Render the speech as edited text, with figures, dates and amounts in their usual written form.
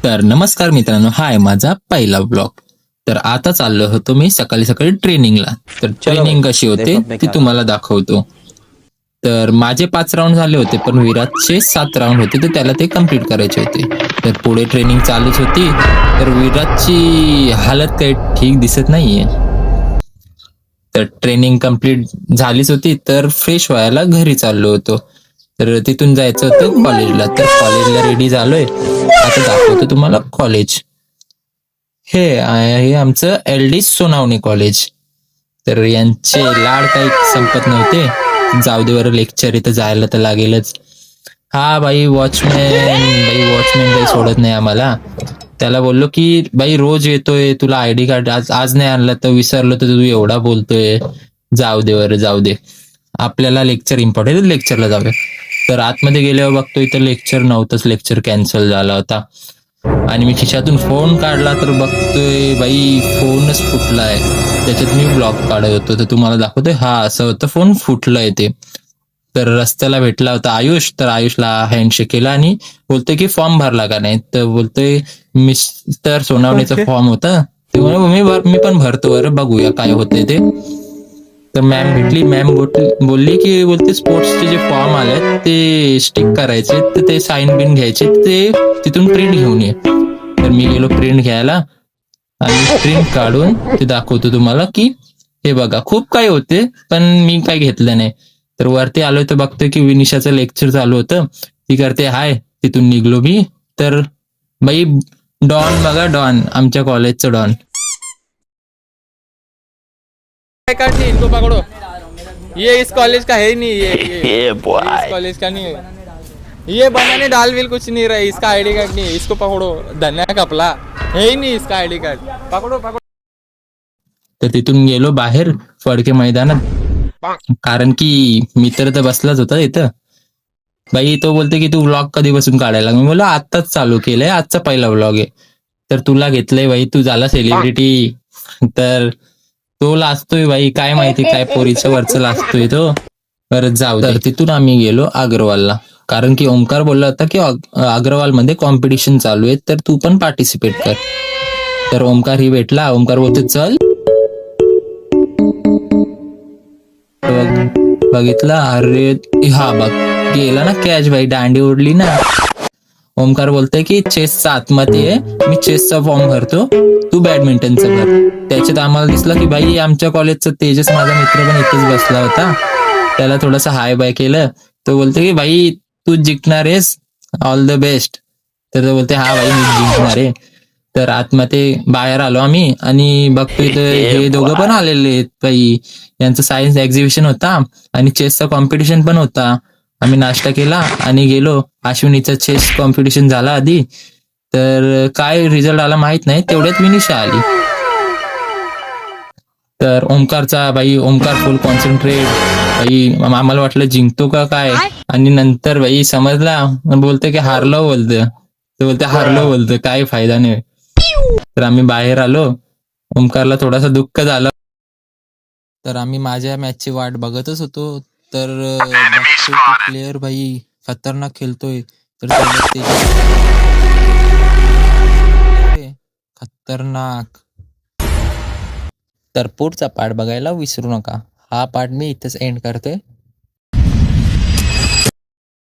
तर नमस्कार मित्रांनो, हा आहे माझा पहिला ब्लॉग. तर आता चाललो होतो मी सकाळी सकाळी ट्रेनिंगला. तर ट्रेनिंग कशी होते ती तुम्हाला दाखवतो. तर माझे 5 राऊंड झाले होते, पण विराटचे 7 राऊंड होते, तर त्याला ते कम्प्लीट करायचे होते. तर पुढे ट्रेनिंग चालूच होती. तर विराटची हालत काही ठीक दिसत नाहीये. तर ट्रेनिंग कम्प्लीट झालीच होती, तर फ्रेश व्हायला घरी चाललो होतो. तर तिथून जायचं होतं कॉलेजला. तर कॉलेजला रेडी झालोय. आता दाखवतो तुम्हाला कॉलेज. हे आमचं एल डी सोनावणे कॉलेज. तर यांचे लाड काही संपत नव्हते. जाऊ दे बरं, लेक्चर इथं जायला तर लागेलच. हा भाई वॉचमॅन काही सोडत नाही आम्हाला. त्याला बोललो की भाई रोज येतोय, तुला आयडी कार्ड आज नाही आणलं तर विसरलो तर तू एवढा बोलतोय. जाऊ दे बरं, जाऊ दे. आपल्याला लेक्चर इम्पॉर्टंट, लेक्चरला जाऊया. तर आतमध्ये गेल्यावर बघतोय तर लेक्चर नव्हतंच, लेक्चर कॅन्सल झाला होता. आणि मी खिशातून फोन काढला तर बघतोय बाई फोनच फुटलाय. त्याच्यात मी ब्लॉग काढत होतो. तर तुम्हाला दाखवतोय, हा असं होतं, फोन फुटलंय ते. तर रस्त्याला भेटला होता आयुष. तर आयुषला हँडशेक केला आणि बोलतोय की फॉर्म भरला का नाही. तर बोलतोय मिस्टर सोनावणेचा फॉर्म होता. ते मी पण भरतो बरं, बघूया काय होतंय ते. तर मॅम भेटली. मॅम बोलते स्पोर्ट्सचे जे फॉर्म आले ते स्टिक करायचे, तर ते साईन बिन घ्यायचे, ते तिथून प्रिंट घेऊन ये. तर मी गेलो प्रिंट घ्यायला आणि प्रिंट काढून ते दाखवतो तुम्हाला की हे बघा, खूप काही होते पण मी काही घेतलं नाही. तर वरती आलोय तर बघतोय की विनिशाचं लेक्चर चालू होतं. ती करते हाय. तिथून निघलो मी. तर बाई डॉन बघा, डॉन, आमच्या कॉलेजचं डॉन. कार्ड नहीं, इनको पकड़ो. ये इस कॉलेज का है ही नहीं. ये इस कॉलेज का नहीं है. ये बनाने डाल विल कुछ नहीं रहा. इसका आईडी कार्ड नहीं है. इसको पकड़ो. धन्या कपला है ही नहीं इसका आईडी कार्ड. पकड़ो पकड़ो. तर तिथून गेलो बाहेर फडके मैदानात, कारण की मित्र तर बसलाच होता इथं. बाई तो बोलते की तू व्लॉग कधीपासून काढायला. मी बोललो आत्ताच चालू केलंय, आजचा पहिला व्लॉग आहे. तर तुला घेतलंय बाई, तू झाला सेलिब्रिटी. तर तो लाजतोय बाई, काय माहिती काय पोरीचं वरचं लाजतोय तो. परत जाऊ दे. तर तिथून आम्ही गेलो अग्रवालला, कारण की ओमकार बोलला होता की अग्रवालमध्ये कॉम्पिटिशन चालू आहे, तर तू पण पार्टिसिपेट कर. तर ओमकार ही भेटला. ओमकार बोलतो चल. बघितला, अरे हा बघ गेला ना कॅच बाई, दांडी उडली ना. ओमकार बोलतोय की चेसचा आतमध्ये आहे, मी चेसचा फॉर्म भरतो, तू बॅडमिंटनचं भर. त्याच्यात आम्हाला दिसलं की बाई आमच्या कॉलेजचा तेजस माझा मित्र पण इथेच बसला होता. त्याला थोडंसं हाय बाय केलं. तो बोलतो की बाई तू जिंकणार आहेस, ऑल द बेस्ट. तर तो बोलते हा बाई मी जिंकणार आहे. तर आतमध्ये बाहेर आलो आम्ही आणि बघतोय तर हे दोघं पण आलेले आहेत बाई. यांचं सायन्स एक्झिबिशन होता आणि चेसचा कॉम्पिटिशन पण होता. आम्ही नाश्ता केला आणि गेलो. अश्विनीचा चेस कॉम्पिटिशन झाला आधी. तर काय रिझल्ट आला माहित नाही, तेवढ्यात विनिशा आली. तर ओमकारचा बाई, ओमकार फुल कॉन्सन्ट्रेट बाई. आम्हाला वाटलं जिंकतो का काय, आणि नंतर बाई समजला, बोलतोय की हारलो बोलतं. तो बोलते हारलो बोलतं, काय फायदा नाही. तर आम्ही बाहेर आलो. ओमकारला थोडासा दुःख झालं. तर आम्ही माझ्या मॅचची वाट बघतच होतो. तर बघतोय की प्लेयर भाई खतरनाक खेळतोय. तर खतरनाक. तर पुढचा पार्ट बघायला विसरू नका. हा पार्ट मी इथेच एंड करतोय.